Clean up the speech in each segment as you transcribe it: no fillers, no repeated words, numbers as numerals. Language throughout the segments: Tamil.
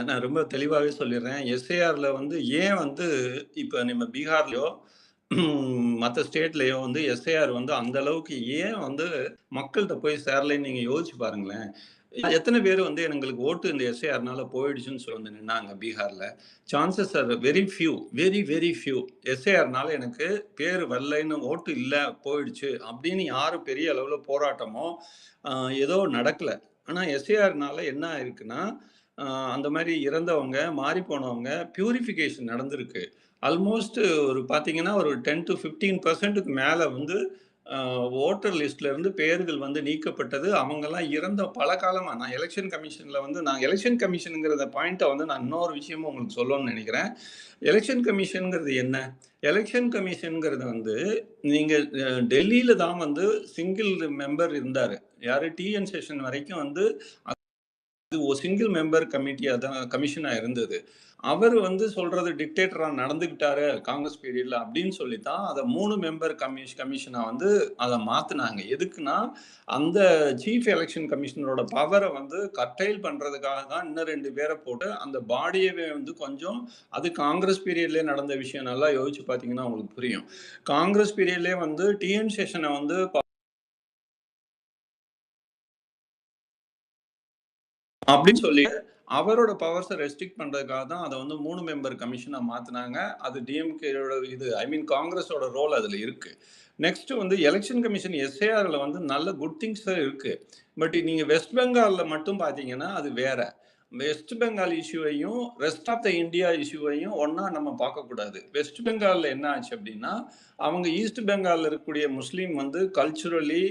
நான் ரொம்ப தெளிவாவே சொல்லிடுறேன். எஸ்ஐஆர்ல வந்து ஏன் வந்து இப்ப நம்ம பீகார்லயோ, மத்த ஸ்டேட்லயோ வந்து எஸ்ஐஆர் வந்து அந்த அளவுக்கு ஏன் வந்து மக்கள்ட்ட போய் சேரலைன்னு நீங்க யோசிச்சு பாருங்களேன். எத்தன பேர் வந்து எங்களுக்கு ஓட்டு இந்த எஸ்ஐஆர்னால போயிடுச்சுன்னு சொல்லி வந்து நின்னாங்க பீகார்ல. Chances are very few, very very few. எஸ்ஐஆர்னால எனக்கு பேரு வரலைன்னு ஓட்டு இல்ல போயிடுச்சு அப்படின்னு யாரும் பெரிய அளவுல போராட்டமோ, அ ஏதோ நடக்கல. ஆனா எஸ்ஐஆர்னால என்ன ஆயிருக்குன்னா, அ அந்த மாரி இறந்தவங்க, மாறி போனவங்க பியூரிஃபிகேஷன் நடந்திருக்கு. ஆல்மோஸ்ட் ஒரு பார்த்தீங்கன்னா, ஒரு 10 டூ 15% மேல வந்து வோட்டர் லிஸ்ட்ல இருந்து பெயர்கள் வந்து நீக்கப்பட்டது. அவங்கலாம் இறந்த பல காலமா நான் எலக்ஷன் கமிஷன்ல வந்து நான் எலக்ஷன் கமிஷன்ங்கிறத பாயிண்ட்ட வந்து நான் இன்னொரு விஷயமும் உங்களுக்கு சொல்லணும்னு நெனைக்கிறேன். எலக்ஷன் கமிஷன்ங்கிறது என்ன? எலக்ஷன் கமிஷன்ங்கிறது வந்து நீங்க டெல்லியில தான் வந்து சிங்கிள் மெம்பர் இருந்தாரு. யாரு? டிஎன் சேஷன் வரைக்கும் வந்து ஒரு சிங்கிள் மெம்பர் கமிட்டியா தான் கமிஷனா இருந்தது. அவர் வந்து சொல்றது டிக்டேட்டரா நடந்துக்கிட்டாரு காங்கிரஸ் பீரியட்ல அப்படின்னு சொல்லி தான் அத 3 மெம்பர் கமிஷனா வந்து அத மாத்துனாங்க. எதுக்குன்னா, அந்த சீஃப் எலக்ஷன் கமிஷனரோட பவர வந்து கர்டைல் பண்றதுக்காக தான் இன்னும் 2 பேர போட்டு அந்த பாடியவே வந்து கொஞ்சம் அது காங்கிரஸ் பீரியட்லயே நடந்த விஷயம். நல்லா யோசிச்சு பார்த்தீங்கன்னா உங்களுக்கு புரியும். காங்கிரஸ் பீரியட்லயே வந்து டிஎன் சேஷன வந்து அப்படின்னு சொல்லி அவரோட பவர்ஸ ரெஸ்ட்ரிக்ட் பண்றதுக்காக தான் அத வந்து 3 மெம்பர் கமிஷனா மாத்துனாங்க. அது டிஎம்கேயோட இது ஐ மீன் காங்கிரஸோட ரோல் அதுல இருக்கு. நெக்ஸ்ட் வந்து எலக்ஷன் கமிஷன் எஸ்ஏஆர்ல வந்து நல்ல குட் திங்ஸ் தான் இருக்கு. பட் நீங்க வெஸ்ட் பெங்கால்ல மட்டும் பார்த்தீங்கன்னா, அது வேற. வெஸ்ட் பெங்கால் இஷ்யூவையும், ரெஸ்ட் ஆஃப் த இந்தியா இஷ்யூவையும் ஒண்ணா நம்ம பார்க்கக்கூடாது. வெஸ்ட் பெங்கால்ல என்ன ஆச்சு அப்டின்னா, அவங்க ஈஸ்ட் பெங்கால்ல இருக்கக்கூடிய முஸ்லீம் வந்து கல்ச்சுரலி,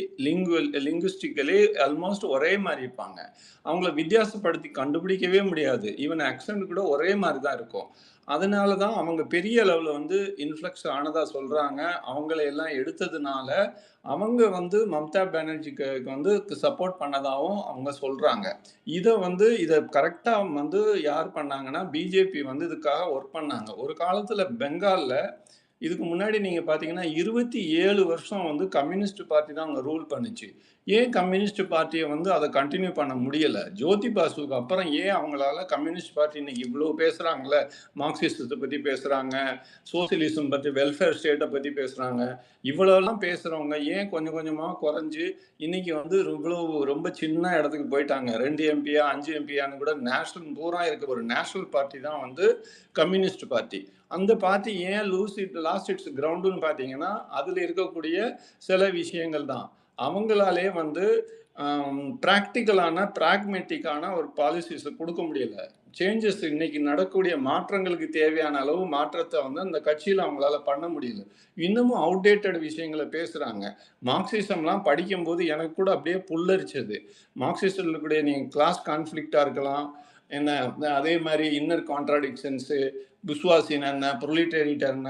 லிங்குவிஸ்டிக்கலி ஆல்மோஸ்ட் ஒரே மாரி இருப்பாங்க. அவங்கள வித்தியாசப்படுத்தி கண்டுபிடிக்கவே முடியாது. ஈவன் ஆக்சென்ட் கூட ஒரே மாரி தான் இருக்கும். அதனால தான் அவங்க பெரிய அளவுல வந்து இன்ஃப்ளக்ஸ் ஆனதா சொல்றாங்க. அவங்கள எல்லாம் எடுத்ததுனால, அவங்க வந்து மம்தா பானர்ஜிக்கு வந்து சப்போர்ட் பண்ணதாவும் அவங்க சொல்றாங்க. இத கரெக்ட்டா வந்து யார் பண்ணாங்கன்னா, பிஜேபி வந்து இதுக்காக ஒர்க் பண்ணாங்க. ஒரு காலத்துல பெங்கால்ல இதுக்கு முன்னாடி நீங்க பார்த்தீங்கன்னா, 27 வருஷம் வந்து கம்யூனிஸ்ட் பார்ட்டி தான் அங்க ரூல் பண்ணுச்சு. ஏன் கம்யூனிஸ்ட் பார்ட்டிய வந்து அத கன்டின்யூ பண்ண முடியல? ஜோதி பாசுவுக்கு அப்புறம் ஏன் அவங்களால கம்யூனிஸ்ட் பார்ட்டி இன்னைக்கு இவ்ளோ பேசுறாங்கல்ல, மார்க்சிசத்த பத்தி பேசுறாங்க, சோசியலிசம் பத்தி, வெல்ஃபேர் ஸ்டேட்ட பத்தி பேசுறாங்க. இவ்வளோலாம் பேசுறவங்க ஏன் கொஞ்சம் கொஞ்சமா குறைஞ்சு, இன்னைக்கு வந்து ரொம்ப சின்ன இடத்துக்கு போயிட்டாங்க. 2 எம்பியா, 5 எம்பியான்னு கூட நேஷனல் பூரா இருக்க ஒரு நேஷனல் பார்ட்டி தான் வந்து கம்யூனிஸ்ட் பார்ட்டி. அந்த பார்ட்டி ஏன் லாஸ்ட் இட்ஸ் கிரவுண்டுன்னு பார்த்தீங்கன்னா, அதுல இருக்கக்கூடிய சில விஷயங்கள் தான். அவங்களாலே வந்து பிராக்டிகலான, பிராக்மேட்டிக்கான ஒரு பாலிசிஸ குடுக்க முடியல. சேஞ்சஸ் இன்னைக்கு நடக்கக்கூடிய மாற்றங்களுக்கு தேவையான அளவு மாற்றத்த வந்து அந்த கட்சியில அவங்களால பண்ண முடியல. இன்னமும் அவுட்டேட்டட் விஷயங்கள பேசுறாங்க. மார்க்சிசம்லாம் படிக்கும்போது எனக்கு கூட அப்படியே புல்லரிச்சது. மார்க்சிசத்துல இருக்கக்கூடிய நீங்க கிளாஸ் கான்ஃப்ளிக்ட்டா இருக்கலாம். என்ன அதே மாரி இன்னர் கான்ட்ராடிக்ஷன்ஸு புஸ்வாசின்னா என்ன? புரொலிட்டேரியட் என்ன?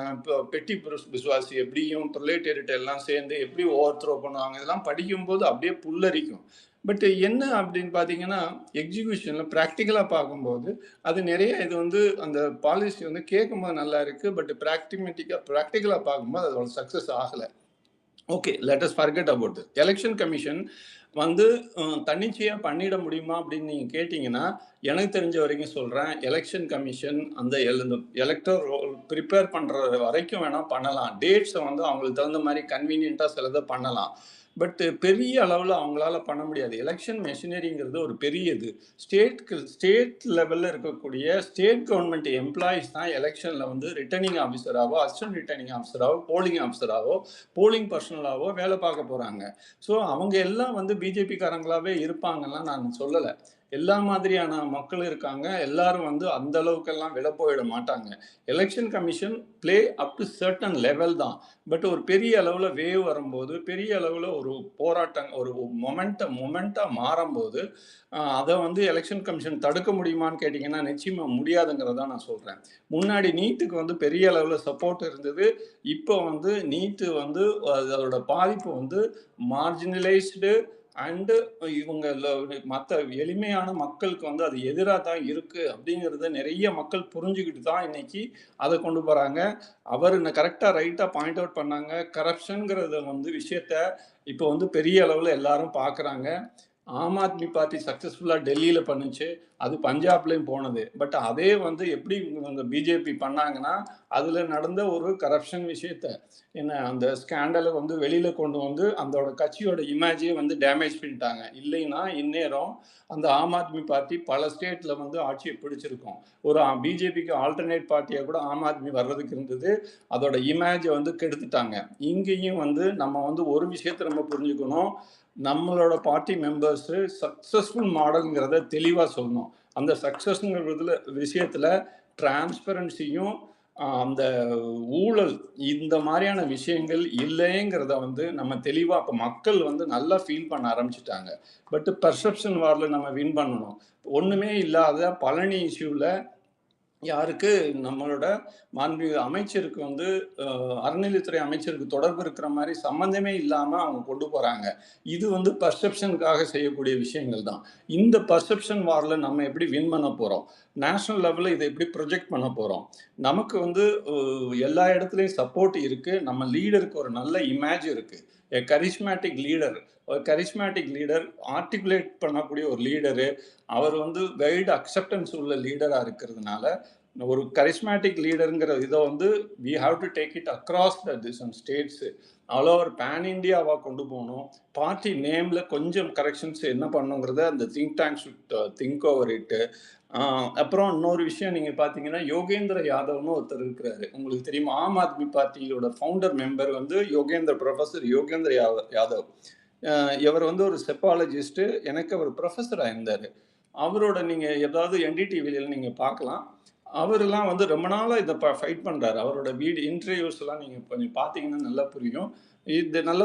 பெட்டி புஸ்வாசி எப்படியும் புரொலிட்டேரியட் எல்லாம் சேர்ந்து எப்படி ஓவர் த்ரோ பண்ணுவாங்க? இதெல்லாம் படிக்கும்போது அப்படியே புல்லரிக்கும். பட் என்ன அப்படின்னு பார்த்தீங்கன்னா, எக்ஸிகியூஷன்ல பிராக்டிகலா பார்க்கும்போது, அது நிறைய இது வந்து அந்த பாலிசி வந்து கேட்கும்போது நல்லா இருக்கு. பட் பிராக்டிகலா பார்க்கும்போது அதோட சக்சஸ் ஆகல. Okay. Let us forget about this. Election commission வந்து தன்னிச்சையா பண்ணிட முடியுமா அப்படின்னு நீங்க கேட்டீங்கன்னா, எனக்கு தெரிஞ்ச வரைக்கும் சொல்றேன். எலக்ஷன் கமிஷன் அந்த இந்த எலக்டோர் ரோல் பிரிப்பேர் பண்ற வரைக்கும் வேணா பண்ணலாம். டேட்ஸ வந்து அவங்களுக்கு தகுந்த மாரி கன்வீனியன்ட்டா சிலத பண்ணலாம். பட் பெரிய அளவுல அவங்களால பண்ண முடியாது. எலக்ஷன் மெஷினரிங்கிறது ஒரு பெரிய இது. ஸ்டேட் லெவல்ல இருக்கக்கூடிய ஸ்டேட் கவர்ன்மென்ட் எம்ப்ளாயீஸ் தான் எலக்ஷன்ல வந்து ரிட்டர்னிங் ஆஃபீசராவோ, அசிஸ்டன்ட் ரிட்டர்னிங் ஆஃபீசராவோ, போலிங் ஆஃபீசராவோ, போலிங் பர்சனலாவோ வேலை பார்க்க போறாங்க. ஸோ அவங்க எல்லாம் வந்து பிஜேபி காரங்களாவே இருப்பாங்கலாம் நான் சொல்லல. எல்லா மாதிரியான மக்கள் இருக்காங்க. எல்லாரும் வந்து அந்த அளவுக்கெல்லாம் விலை போயிட மாட்டாங்க. Election commission play up to certain level தான். பட் ஒரு பெரிய அளவுல வேவ் வரும்போது, பெரிய அளவுல ஒரு போராட்டம் ஒரு மொமெண்டா மாறும்போது, அத வந்து எலக்ஷன் கமிஷன் தடுக்க முடியுமான்னு கேட்டீங்கன்னா, நிச்சயமா முடியாதுங்கிறத தான் நான் சொல்றேன். முன்னாடி நீட்டுக்கு வந்து பெரிய அளவுல சப்போர்ட் இருந்தது. இப்போ வந்து நீட்டு வந்து அதோட பாதிப்பு வந்து மார்ஜினலைஸ்டு அண்டு இவங்க மத்த எளிமையான மக்களுக்கு வந்து அது எதிரா தான் இருக்கு அப்படிங்கிறத நிறைய மக்கள் புரிஞ்சுக்கிட்டு தான் இன்னைக்கு அத கொண்டு போறாங்க. அவரு கரெக்ட்டா ரைட்டா பாயிண்ட் அவுட் பண்ணாங்க. கரப்ஷன்ங்கிறத வந்து விஷயத்த இப்போ வந்து பெரிய அளவுல எல்லாரும் பார்க்குறாங்க. ஆம் ஆத்மி பார்ட்டி சக்சஸ்ஃபுல்லா டெல்லியில பண்ணுச்சு. அது பஞ்சாப்லயும் போனது. பட் அதே வந்து எப்படி இவங்க பிஜேபி பண்ணாங்கன்னா, அதுல நடந்த ஒரு கரப்ஷன் விஷயத்த, என்ன அந்த ஸ்கேண்டல வந்து வெளியில கொண்டு வந்து அதோட கட்சியோட இமேஜையே வந்து டேமேஜ் பண்ணிட்டாங்க. இல்லைன்னா இந்நேரம் அந்த ஆம் ஆத்மி பார்ட்டி பல ஸ்டேட்ல வந்து ஆட்சியை பிடிச்சிருக்கும். ஒரு பிஜேபிக்கு ஆல்டர்னேட் பார்ட்டியா கூட ஆம் ஆத்மி வர்றதுக்கு இருந்தது. அதோட இமேஜை வந்து கெடுத்துட்டாங்க. இங்கேயும் வந்து நம்ம வந்து ஒரு விஷயத்தை நம்ம புரிஞ்சுக்கணும். நம்மளோட பார்ட்டி மெம்பர்ஸு சக்ஸஸ்ஃபுல் மாடல்ங்கிறத தெளிவாக சொல்லணும். அந்த சக்ஸஸ்ங்கிறதுல விஷயத்தில் டிரான்ஸ்பரன்சியும் அந்த ஊழல் இந்த மாதிரியான விஷயங்கள் இல்லைங்கிறத வந்து நம்ம தெளிவாக இப்போ மக்கள் வந்து நல்லா ஃபீல் பண்ண ஆரம்பிச்சிட்டாங்க. பட் பர்செப்ஷன் வாரில் நம்ம வின் பண்ணணும். ஒன்றுமே இல்லாத பழனி இஷ்யூவில் யாருக்கு நம்மளோட மாண்புமிகு அமைச்சருக்கு வந்து அறநிலையத்துறை அமைச்சருக்கு தொடர்பு இருக்கிற மாதிரி சம்மந்தமே இல்லாமல் அவங்க கொண்டு போகிறாங்க. இது வந்து பர்செப்ஷனுக்காக செய்யக்கூடிய விஷயங்கள் தான். இந்த பர்செப்ஷன் வாரில் நம்ம எப்படி வின் பண்ண போகிறோம், நேஷனல் லெவலில் இதை எப்படி ப்ரொஜெக்ட் பண்ண போகிறோம். நமக்கு வந்து எல்லா இடத்துலையும் சப்போர்ட் இருக்குது. நம்ம லீடருக்கு ஒரு நல்ல இமேஜ் இருக்குது. Charismatic leader, charismatic leader, articulate பண்ணக்கூடிய ஒரு லீடரு, அவர் வந்து வைடு அக்செப்டன்ஸ் உள்ள லீடராக இருக்கிறதுனால ஒரு கரிஸ்மேட்டிக் லீடருங்கிற இதை வந்து we have to take it across the dozen states all over pan இண்டியாவாக கொண்டு போகணும். பார்ட்டி நேமில் கொஞ்சம் கரெக்ஷன்ஸ் என்ன பண்ணுங்கிறத அந்த think tank should think over it. அப்புறம் இன்னொரு விஷயம் நீங்கள் பார்த்தீங்கன்னா, யோகேந்திர யாதவ்னு ஒருத்தர் இருக்கிறாரு. உங்களுக்கு தெரியுமா? ஆம் ஆத்மி பார்ட்டியோட ஃபவுண்டர் மெம்பர் வந்து ப்ரொஃபஸர் யோகேந்திர யாதவ். இவர் வந்து ஒரு செப்பாலஜிஸ்ட்டு. எனக்கு அவர் ப்ரொஃபஸராக இருந்தார். அவரோட நீங்கள் ஏதாவது என்டிடிவியில் நீங்கள் பார்க்கலாம். அவரெல்லாம் வந்து ரொம்ப நாளாக இதை ஃபைட் பண்ணுறாரு. அவரோட இன்டர்வியூஸ்லாம் நீங்கள் கொஞ்சம் பார்த்தீங்கன்னா நல்லா புரியும். இது நல்ல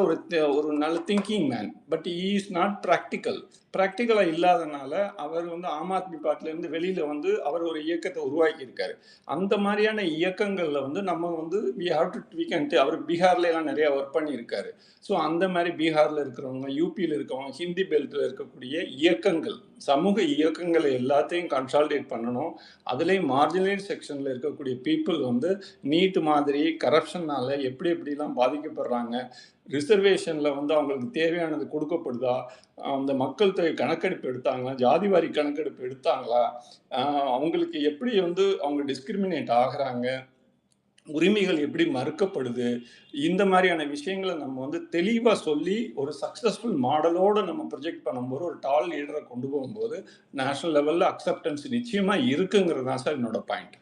ஒரு நல்ல thinking man. But E is not practical. ப்ராக்டிக்கலாக இல்லாதனால அவர் வந்து ஆம் ஆத்மி பார்ட்டிலேருந்து வெளியில் வந்து அவர் ஒரு இயக்கத்தை உருவாக்கியிருக்காரு. அந்த மாதிரியான இயக்கங்களில் வந்து நம்ம வந்து அவர் பீகார்லாம் நிறையா ஒர்க் பண்ணியிருக்காரு. ஸோ அந்த மாதிரி பீகாரில் இருக்கிறவங்க, யூபியில் இருக்கிறவங்க, ஹிந்தி பெல்ட்டில் இருக்கக்கூடிய இயக்கங்கள், சமூக இயக்கங்களை எல்லாத்தையும் கன்சால்டேட் பண்ணணும். அதுலேயும் மார்ஜினலைஸ் செக்ஷனில் இருக்கக்கூடிய பீப்புள் வந்து நீட் மாதிரி கரப்ஷனால் எப்படி எப்படிலாம் பாதிக்கப்படுறாங்க, ரிசர்வேஷனில் வந்து அவங்களுக்கு தேவையானது கொடுக்கப்படுதா, அந்த மக்கள் தொகை கணக்கெடுப்பு எடுத்தாங்களா, ஜாதிவாரி கணக்கெடுப்பு எடுத்தாங்களா, அவங்களுக்கு எப்படி வந்து அவங்க டிஸ்கிரிமினேட் ஆகிறாங்க, உரிமைகள் எப்படி மறுக்கப்படுது, இந்த மாதிரியான விஷயங்களை நம்ம வந்து தெளிவாக சொல்லி ஒரு சக்ஸஸ்ஃபுல் மாடலோடு நம்ம ப்ரொஜெக்ட் பண்ணும்போது ஒரு டால் லீடரை கொண்டு போகும்போது நேஷனல் லெவலில் அக்செப்டன்ஸ் நிச்சயமாக இருக்குங்கிறது தான் சார் என்னோட பாயிண்ட்.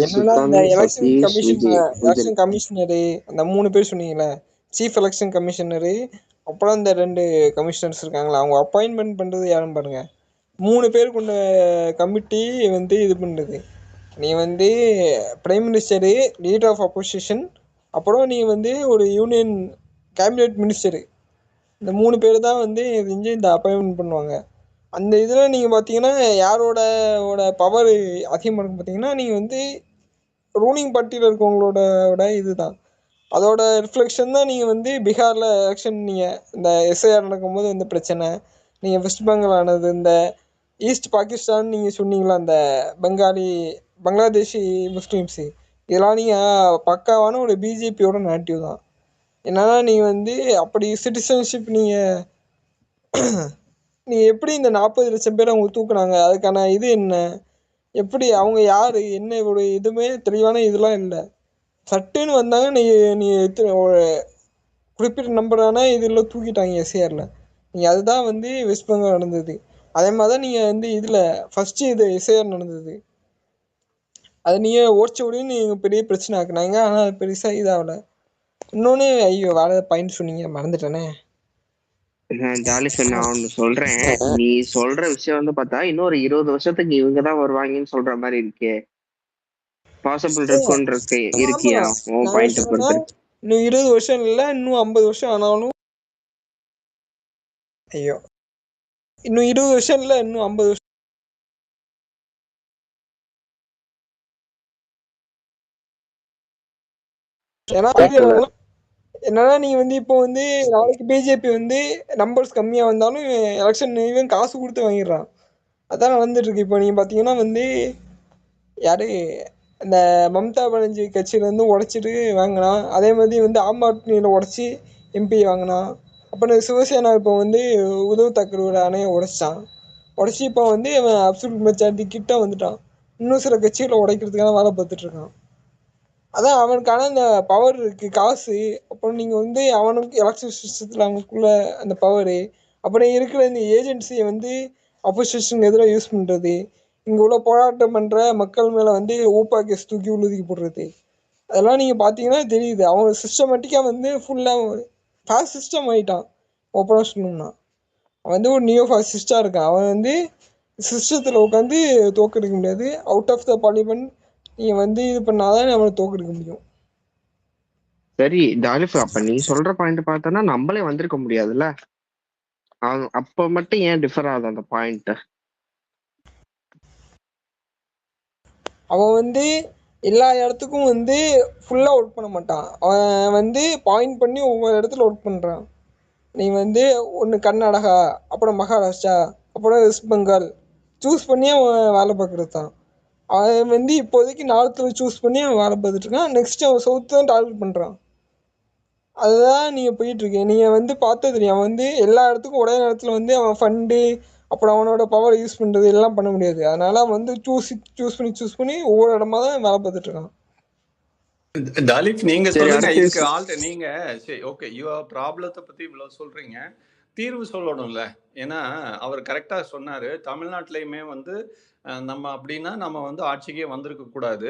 என்னன்னா இந்த எலெக்ஷன் கமிஷனரு அந்த 3 பேர் சொன்னீங்களே, சீஃப் எலெக்ஷன் கமிஷனரு, அப்புறம் இந்த 2 கமிஷனர்ஸ் இருக்காங்களா, அவங்க அப்பாயின்மெண்ட் பண்ணுறது யாருன்னு பாருங்க. 3 பேர் கொண்ட கமிட்டி வந்து இது பண்ணுறது. நீ வந்து prime minister, leader of opposition, அப்புறம் நீ வந்து ஒரு யூனியன் கேபினெட் மினிஸ்டரு, இந்த 3 பேர் தான் வந்து இந்த அப்பாயின்மெண்ட் பண்ணுவாங்க. அந்த இதில் நீங்கள் பார்த்தீங்கன்னா யாரோட பவர் அதிகமாக இருக்கும் பார்த்தீங்கன்னா, நீங்கள் வந்து ரூலிங் பார்ட்டியில் இருக்கவங்களோட இதுதான், அதோட ரிஃப்ளெக்ஷன் தான். நீங்கள் வந்து பீகாரில் எலெக்ஷன் நீங்கள் இந்த எஸ்ஐஆர் நடக்கும்போது இந்த பிரச்சனை, நீங்கள் வெஸ்ட் பெங்கால் ஆனது, இந்த ஈஸ்ட் பாகிஸ்தான் நீங்கள் சொன்னீங்களா, அந்த பங்களாதேஷி முஸ்லீம்ஸு, இதெல்லாம் நீங்கள் பக்காவான ஒரு பிஜேபியோட நேட்டிவ் தான். என்னன்னா நீங்கள் வந்து அப்படி சிட்டிசன்ஷிப் நீங்கள் எப்படி இந்த 40 லட்சம் பேர் அவங்க தூக்குனாங்க, அதுக்கான இது என்ன, எப்படி அவங்க யார் என்ன ஒரு இதுவுமே தெளிவான இதெல்லாம் இல்லை. சட்டுன்னு வந்தாங்க, நீ ஒரு குறிப்பிட்ட நம்பரான இதில் தூக்கிட்டாங்க எஸ்ஏஆரில். நீங்கள் அதுதான் வந்து வெஸ்ட் பெங்கால் நடந்தது. அதே மாதிரி தான் நீங்கள் வந்து இதில் ஃபஸ்ட்டு இது எஸ்ஏஆர் நடந்தது. அது நீங்கள் ஓடிச்ச உடனே நீங்கள் பெரிய பிரச்சனை ஆக்குனாங்க. ஆனால் அது பெருசாக இதாகலை. இன்னொன்று, ஐயோ வேலை பாயிண்ட் சொன்னீங்க மறந்துட்டேனே. ஜாலி நான் ஒண்ணு சொல்றேன். நீ சொல்ற விஷயம் வந்து பார்த்தா இன்னொரு 20 வருஷத்துக்கு இவங்கதான் வருவாங்கன்னு சொல்ற மாதிரி இருக்கே. பாசிபிள் இருக்குன்னு இருக்கியா உன் பாயிண்ட் பொறுத்து? இன்னும் 20 வருஷம் இல்லை, இன்னும் 50 வருஷம் ஆனாலும், ஐயோ இன்னும் 20 வருஷம் இல்லை, இன்னும் 50 வருஷம். ஏன்னா என்னன்னா நீங்க வந்து இப்போ வந்து நாளைக்கு பிஜேபி வந்து நம்பர்ஸ் கம்மியா வந்தாலும் எலெக்ஷன் இவன் காசு கொடுத்து வாங்கிடுறான். அதான் நடந்துட்டு இருக்கு. இப்போ நீங்க பாத்தீங்கன்னா வந்து யாரு இந்த மம்தா பானர்ஜி கட்சியில இருந்து உடைச்சிட்டு வாங்கினான். அதே மாதிரி வந்து ஆம் ஆத்மியில உடைச்சி எம்பி வாங்கினான். அப்புறம் சிவசேனா இப்போ வந்து உத்தவ் தாக்கரேவோட அணையை உடைச்சி இப்போ வந்து அவன் அப்சல்யூட் மெஜாரிட்டி கிட்ட வந்துட்டான். இன்னும் சில கட்சிகளை உடைக்கிறதுக்கான வேலை பார்த்துட்டு இருக்கான். அதான் அவனுக்கான அந்த பவர் இருக்கு, காசு. அப்புறம் நீங்க வந்து அவனுக்கு எலக்ஷன் சிஸ்டத்துல அவனுக்குள்ள அந்த பவரு, அப்புறம் இருக்கிற இந்த ஏஜென்சியை வந்து அப்போசிஷனுக்கு எதிராக யூஸ் பண்றது, இங்க உள்ள போராட்டம் பண்ற மக்கள் மேல வந்து ஊப்பா கேஸ் தூக்கி உள்ளுதிக்கி போடுறது, அதெல்லாம் நீங்க பாத்தீங்கன்னா தெரியுது. அவன் சிஸ்டமேட்டிக்கா வந்து ஃபுல்லா ஃபாசிஸ்டம் ஆயிட்டான். ஓப்பனா சொல்லணும்னா அவன் வந்து ஒரு நியோ ஃபாசிஸ்டா இருக்கான். அவன் வந்து சிஸ்டத்துல உட்காந்து தோக்கடிக்க முடியாது. அவுட் ஆஃப் த பார்லிமெண்ட் நீங்க வந்து இது பண்ணாதான் அவனை தோக்கடிக்க முடியும். சரி தாலிஃப், அப்ப நீ சொல்ற பாயிண்ட் பார்த்தோன்னா நம்மளே வந்திருக்க முடியாதுல்ல. அப்ப மட்டும் ஏன் டிஃபர் ஆகுது அந்த பாயிண்ட்? அவன் வந்து எல்லா இடத்துக்கும் வந்து ஃபுல்லா ஒர்க் பண்ண மாட்டான். அவன் வந்து பாயிண்ட் பண்ணி ஒவ்வொரு இடத்துல ஒர்க் பண்றான். நீ வந்து ஒன்று கர்நாடகா, அப்புறம் மகாராஷ்டிரா, அப்புறம் வெஸ்ட் பெங்கால் சூஸ் பண்ணி அவன் வேலை பார்க்குறது தான். அவன் வந்து இப்போதைக்கு நார்த்தில் சூஸ் பண்ணி அவன் வேலை பார்த்துட்டு இருக்கான். நெக்ஸ்ட் அவன் சவுத் தான் டார்கெட் பண்ணுறான். அதுதான் நீங்கள் போயிட்டுருக்கீங்க. நீங்கள் வந்து பார்த்தா தெரியும். அவன் வந்து எல்லா இடத்துக்கும் ஒரே நேரத்தில் வந்து அவன் ஃபண்டு, அப்புறம் அவனோட பவரை யூஸ் பண்ணுறது எல்லாம் பண்ண முடியாது. அதனால அவன் வந்து சூஸ் பண்ணி ஒவ்வொரு இடமா தான் வேலை பார்த்துட்டு இருக்கான். தாலிப், நீங்க சரி, சொல்லுங்க. அடுத்து இதுக்கு நீங்க சரி, ஓகே, ப்ராப்ளத்தை பத்தி இவ்வளவு சொல்றீங்க, தீர்வு சொல்லணும்ல. ஏன்னா அவர் கரெக்டா சொன்னாரு. தமிழ்நாட்டிலையுமே வந்து நம்ம அப்படின்னா நம்ம வந்து ஆட்சிக்கே வந்திருக்க கூடாது,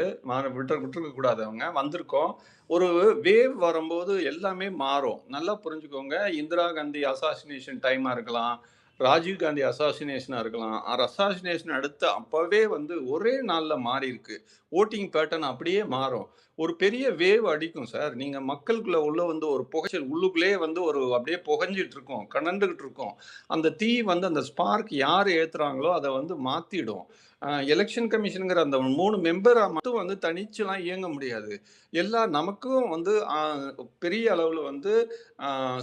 விட்டுருக்க கூடாது. அவங்க வந்திருக்கோம். ஒரு வேவ் வரும்போது எல்லாமே மாறும். நல்லா புரிஞ்சுக்கோங்க. இந்திரா காந்தி அசாசினேஷன் டைமா இருக்கலாம், ராஜீவ் காந்தி அசாசினேஷனா இருக்கலாம். அசாசினேஷன் அடுத்து அப்பவே வந்து ஒரே நாள்ல மாறி இருக்கு. ஓட்டிங் பேட்டர்ன் அப்படியே மாறும். ஒரு பெரிய வேவ் அடிக்கும் சார். நீங்க மக்களுக்குள்ள உள்ள வந்து ஒரு புகைச்சல் உள்ளுக்குள்ளே வந்து ஒரு அப்படியே புகைஞ்சிட்டு இருக்கும், கனண்டுகிட்டு இருக்கும். அந்த தீ வந்து அந்த ஸ்பார்க் யார் ஏத்துறாங்களோ அதை வந்து மாத்திடும். எலெக்ஷன் கமிஷனுங்கிற அந்த 3 மெம்பரை மட்டும் வந்து தனிச்சுலாம் இயங்க முடியாது. நமக்கும் வந்து பெரிய அளவுல வந்து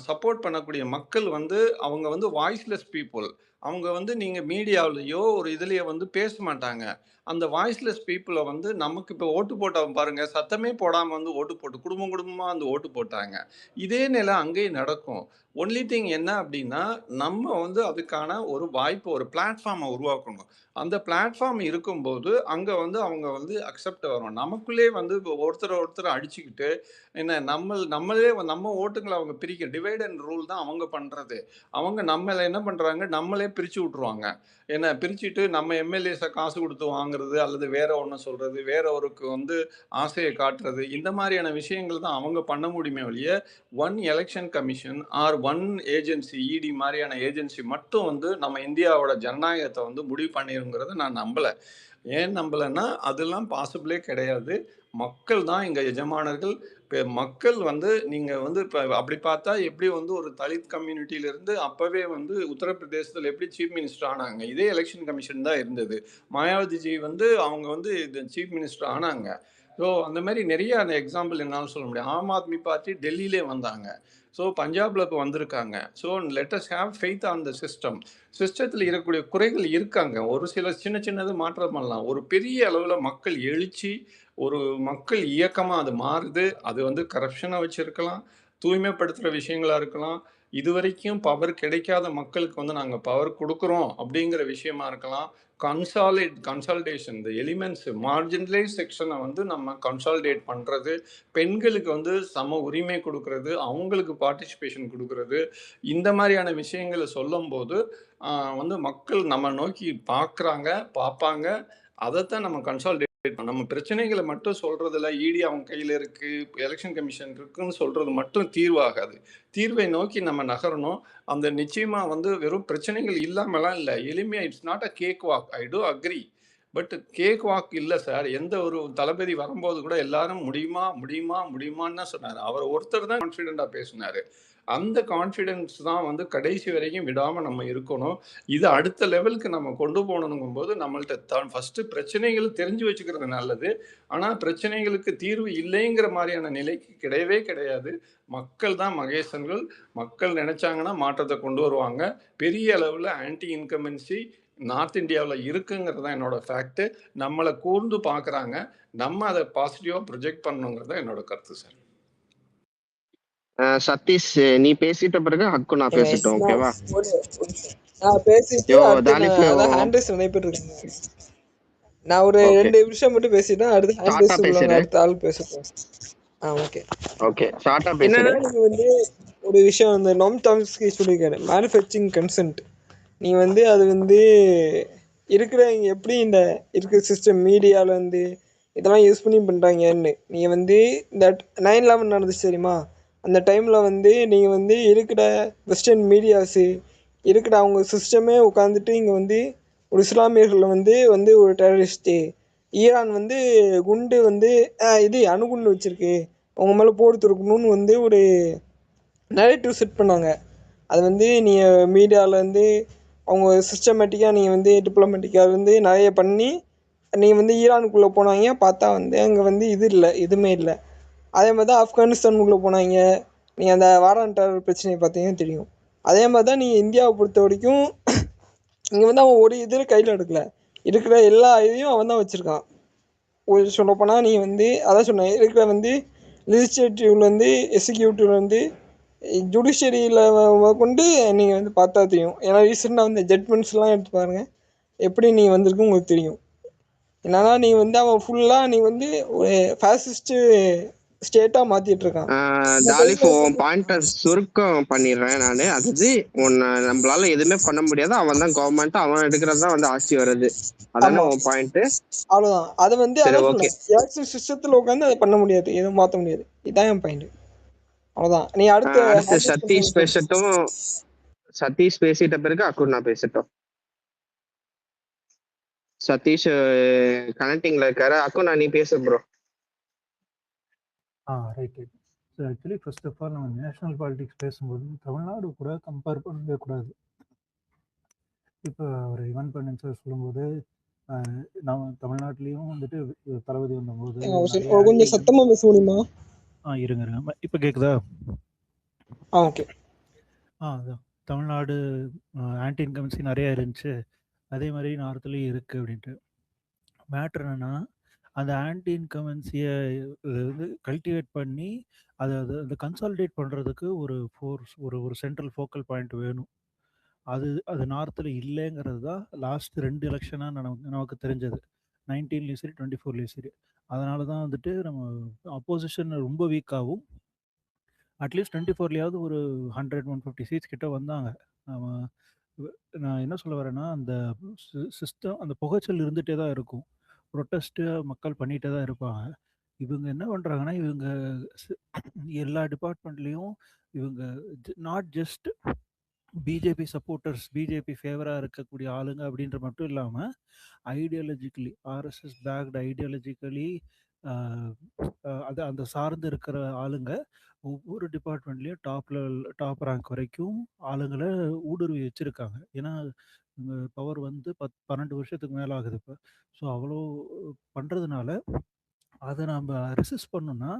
சப்போர்ட் பண்ணக்கூடிய மக்கள் வந்து அவங்க வந்து வாய்ஸ்லெஸ் பீப்புள். அவங்க வந்து நீங்க மீடியாவிலையோ ஒரு இதுலயோ வந்து பேச மாட்டாங்க. அந்த வாய்ஸ்லெஸ் பீப்புளை வந்து நமக்கு இப்போ ஓட்டு போட்டவன் பாருங்க, சத்தமே போடாம வந்து ஓட்டு போட்டு குடும்பம் குடும்பமா வந்து ஓட்டு போட்டாங்க. இதே நிலை அங்கேயும் நடக்கும். ஒன்லி திங் என்ன அப்படின்னா, நம்ம வந்து அதுக்கான ஒரு வாய்ப்பு, ஒரு பிளாட்ஃபார்மை உருவாக்கணும். அந்த பிளாட்ஃபார்ம் இருக்கும்போது அங்க வந்து அவங்க வந்து அக்செப்ட் வரும். நமக்குள்ளே வந்து ஒருத்தர் அடிச்சுக்கிட்டு என்ன நம்மளே நம்ம ஓட்டுங்களை அவங்க பிரிக்க டிவைட் அண்ட் ரூல் தான் அவங்க பண்றது. அவங்க நம்மள என்ன பண்றாங்க, நம்மளே பிரிச்சு விட்டுருவாங்க. என்ன பிரிச்சுட்டு நம்ம எம்எல்ஏஸை காசு கொடுத்து வாங்குறது, அல்லது வேற ஒன்று சொல்றது, வேற ஒருக்கு வந்து ஆசையை காட்டுறது, இந்த மாதிரியான விஷயங்கள் தான் அவங்க பண்ண முடியுமே ஒழிய, one election commission or one agency, ED மாதிரியான ஏஜென்சி மட்டும் வந்து நம்ம இந்தியாவோட ஜனநாயகத்தை வந்து முடிவு பண்ணிருங்கிறத நான் நம்பல. ஏன் நம்பலைன்னா அதெல்லாம் பாசிபிளே கிடையாது. மக்கள் தான் இங்க எஜமானர்கள். மக்கள் வந்து நீங்க வந்து இப்ப அப்படி பார்த்தா எப்படி வந்து ஒரு தலித் கம்யூனிட்டியில இருந்து அப்பவே வந்து உத்தரப்பிரதேசத்துல எப்படி சீஃப் மினிஸ்டர் ஆனாங்க, இதே எலெக்ஷன் கமிஷன் தான் இருந்தது. மாயாவதிஜி வந்து அவங்க வந்து சீஃப் மினிஸ்டர் ஆனாங்க. ஸோ அந்த மாதிரி நிறைய அந்த எக்ஸாம்பிள் என்னாலும் சொல்ல முடியும். ஆம் ஆத்மி பார்ட்டி டெல்லியிலே வந்தாங்க. ஸோ பஞ்சாப்ல இப்போ வந்திருக்காங்க. So let us have faith on the system. சிஸ்டத்தில் இருக்கக்கூடிய குறைகள் இருக்காங்க. ஒரு சில சின்ன சின்னது மாற்றம் பண்ணலாம். ஒரு பெரிய அளவில் மக்கள் எழுச்சி, ஒரு மக்கள் இயக்கமாக அது மாறுது. அது வந்து கரப்ஷனை வச்சிருக்கலாம், தூய்மைப்படுத்துகிற விஷயங்களா இருக்கலாம், இதுவரைக்கும் பவர் கிடைக்காத மக்களுக்கு வந்து நாங்கள் பவர் கொடுக்குறோம் அப்படிங்கிற விஷயமா இருக்கலாம். கன்சால்டேஷன், இந்த எலிமெண்ட்ஸ் மார்ஜினலைஸ் செக்ஷனை வந்து நம்ம கன்சால்டேட் பண்ணுறது, பெண்களுக்கு வந்து சம உரிமை கொடுக்கறது, அவங்களுக்கு பார்ட்டிசிபேஷன் கொடுக்கறது, இந்த மாதிரியான விஷயங்களை சொல்லும்போது வந்து மக்கள் நம்ம நோக்கி பார்ப்பாங்க. அதைத்தான் நம்ம கன்சால்டேட். நம்ம பிரச்சனைகளை மட்டும் சொல்றதுல இடி அவங்க கையில இருக்கு, எலெக்ஷன் கமிஷன் இருக்குன்னு சொல்றது மட்டும் தீர்வாகாது. தீர்வை நோக்கி நம்ம நகரணும். அந்த நிச்சயமா வந்து வெறும் பிரச்சனைகள் இல்லாமலாம் இல்லை, எளிமையா. It's not a cake walk, I do agree. But cake walk இல்லை சார். எந்த ஒரு தளபதி வரும்போது கூட எல்லாரும் முடியுமா முடியுமா முடியுமான்னு தான் சொன்னார். அவர் ஒருத்தர் தான் கான்ஃபிடென்ட்டா பேசினாரு. அந்த கான்ஃபிடென்ஸ் தான் வந்து கடைசி வரைக்கும் விடாமல் நம்ம இருக்கணும். இது அடுத்த லெவலுக்கு நம்ம கொண்டு போகணுங்கும் போது நம்மள்ட்ட ஃபஸ்ட்டு பிரச்சனைகள் தெரிஞ்சு வச்சுக்கிறது நல்லது. ஆனால் பிரச்சனைகளுக்கு தீர்வு இல்லைங்கிற மாதிரியான நிலைக்கு கிடையவே கிடையாது. மக்கள் தான் மகேசன்கள். மக்கள் நினைச்சாங்கன்னா மாற்றத்தை கொண்டு வருவாங்க. பெரிய அளவில் ஆன்டி இன்கம்பன்சி நார்த் இந்தியாவில் இருக்குங்கிறது தான் என்னோட ஃபேக்ட். நம்மளை கூர்ந்து பார்க்குறாங்க. நம்ம அதை பாசிட்டிவாக ப்ரொஜெக்ட் பண்ணணுங்கிறது தான் என்னோட கருத்து சார். சதீஷ் நீ பேசிட்ட பிறகு ஹக்கு நான் ஏங்க, பேசட்டும், நான் ஓகேவா? ஒரு நிமிஷம். நான் பேசிட்டு யோ அடுத்து தாலிஃப், நான் அதான் ஹேண்ட் ரைஸ் நிறைய பேர் இருக்காங்க. நான் ஒரு ஓகே 2 நிமிஷம் மட்டும் பேசிட்டேன். அடுத்து ஹேண்ட் ஷார்ட்டா ரைஸ் உள்ளவங்க பேசுறேன். அடுத்த ஆள் பேசட்டும். ஓகே. ஓகே ஷார்ட்டா என்னன்னா பேசுறேன். நீங்க வந்து ஒரு விஷயம் வந்து நோம் தாம்ஸ்கி சொல்லியிருக்காரு, மேனுஃபேக்சரிங் கன்சென்ட். நீ வந்து அது வந்து இருக்கிற எப்படி இந்த இருக்கிற சிஸ்டம் மீடியாவில் வந்து இதெல்லாம் யூஸ் பண்ணி பண்ணுறாங்கன்னு நீங்கள் வந்து இந்த 9/11 நடந்துச்சு தெரியுமா? அந்த டைமில் வந்து நீங்கள் வந்து இருக்கிற வெஸ்டர்ன் மீடியாஸு இருக்கிற அவங்க சிஸ்டமே உட்காந்துட்டு இங்கே வந்து ஒரு இஸ்லாமியர்களை வந்து வந்து ஒரு டெரரிஸ்ட்டு, ஈரான் வந்து குண்டு வந்து இது அணுகுண்டு வச்சிருக்கு, அவங்க மேலே போர் தொடுக்கணும்னு வந்து ஒரு நரேட்டிவ் செட் பண்ணாங்க. அது வந்து நீங்கள் மீடியாவில் வந்து அவங்க சிஸ்டமேட்டிக்காக நீங்கள் வந்து டிப்ளமேட்டிக்காக வந்து நிறைய பண்ணி நீங்கள் வந்து ஈரானுக்குள்ளே போனாங்க. பார்த்தா வந்து அங்கே வந்து இது இல்லை, எதுவுமே இல்லை. அதே மாதிரி தான் ஆப்கானிஸ்தானுக்குள்ளே போனாங்க. நீங்கள் அந்த வாரான் டெரர் பிரச்சனையை பார்த்தீங்கன்னா தெரியும். அதே மாதிரி தான் நீங்கள் இந்தியாவை பொறுத்த வரைக்கும் இங்கே வந்து அவன் ஒரு இதில் கையில் எடுக்கல, இருக்கிற எல்லா இதையும் அவன் தான் வச்சுருக்கான். ஒரு சொல்லப்போனால் நீங்கள் வந்து அதான் சொன்னேன், இருக்கிற வந்து லெஜிஸ்லேட்டிவ்லேருந்து எக்ஸிக்யூட்டிவ்லேருந்து ஜுடிஷியரியில் கொண்டு நீங்கள் வந்து பார்த்தா தெரியும். ஏன்னா ரீசெண்டாக வந்து ஜட்மெண்ட்ஸ்லாம் எடுத்து பாருங்கள், எப்படி நீங்கள் வந்திருக்கு உங்களுக்கு தெரியும். என்னன்னா நீ வந்து அவன் ஃபுல்லாக நீ வந்து ஒரு ஃபேசிஸ்ட்டு ஸ்டேட்டாக மாற்றிட்டு இருக்கான். தாலிஃப் உன் பாயிண்ட சுருக்கம் பண்ணிடுறேன் நானு. அதாவது உன்னை நம்மளால எதுவுமே பண்ண முடியாது, அவன் தான் கவர்மெண்ட், அவன் எடுக்கிறது தான் வந்து ஆட்சி வருது, அதானே ஆமாம், உன் பாயிண்ட்? அவ்வளோதான். அதை வந்து சரி அதான் ஓகே. சொன்னேன், எலெக்ஷன் சிஸ்டத்தில் உட்காந்து அதை பண்ண முடியாது, எதுவும் மாற்ற முடியாது. இதான் என் பாயிண்ட். அவ்வளோதான். நீ அடுத்த அடுத்து சதீஷ் பேசட்டும். சதீஷ் பேசிட்ட பிறகு அக்குர் நான் பேசட்டும். சதீஷ் கனெக்டிங்ல இருக்காரு. அக்குர் நீ பேசு bro. Right right. So actually first of all நம்ம நேஷனல் பாலிடிக்ஸ் பேசும்போது தமிழ்நாடு கூட கம்பேர் பண்ணவே கூடாது. இப்போ ஒரு இவன் பண்ணன்ஸ் சொல்லும்போது நம்ம தமிழ்நாட்டிலையும் வந்துட்டு தளபதி வந்தபோது கொஞ்சம் சத்தமாக பேச முடியுமா? இருங்க இருங்க. இப்போ கேட்குதா? ஓகே. அதான் தமிழ்நாடு ஆன்டி இன்கம்பன்சி நிறையா இருந்துச்சு, அதே மாதிரி நார்த்துலேயும் இருக்குது அப்படின்ட்டு. மேட்ரு என்னென்னா அந்த ஆன்டி இன்கம்பன்சியை வந்து கல்டிவேட் பண்ணி அதை அதை கன்சாலிடேட் பண்ணுறதுக்கு ஒரு ஃபோர்ஸ், ஒரு சென்ட்ரல் ஃபோக்கல் பாயிண்ட் வேணும். அது நார்த்தில் இல்லைங்கிறது தான் லாஸ்ட் 2 எலெக்ஷனாக நமக்கு தெரிஞ்சது, 19லேயும் சரி 24லேயும் சரி. அதனால தான் வந்துட்டு நம்ம அப்போசிஷன் ரொம்ப வீக்காகவும் அட்லீஸ்ட் 24லேயாவது ஒரு 100-150 சீட்ஸ் கிட்ட வந்தாங்க. நான் என்ன சொல்ல வரேன்னா, அந்த சிஸ்டம், அந்த புகைச்சல் இருந்துகிட்டே தான் இருக்கும், ப்ரொட்டஸ்ட்டு மக்கள் பண்ணிகிட்டே தான் இருப்பாங்க. இவங்க என்ன பண்ணுறாங்கன்னா, இவங்க எல்லா டிபார்ட்மெண்ட்லேயும் இவங்க not just BJP supporters, BJP ஃபேவராக இருக்கக்கூடிய ஆளுங்க அப்படின்ற மட்டும் இல்லாமல் ஐடியாலஜிக்கலி ஆர்எஸ்எஸ் பேக்டு ஐடியாலஜிக்கலி அது அந்த சார்ந்து இருக்கிற ஆளுங்க ஒவ்வொரு டிபார்ட்மெண்ட்லேயும் டாப் ரேங்க் வரைக்கும் ஆளுங்களை ஊடுருவி வச்சுருக்காங்க. ஏன்னா பவர் வந்து 12 வருஷத்துக்கு மேலே ஆகுது இப்போ. ஸோ அவ்வளோ பண்ணுறதுனால அதை நம்ம ரெசிஸ்ட் பண்ணோன்னா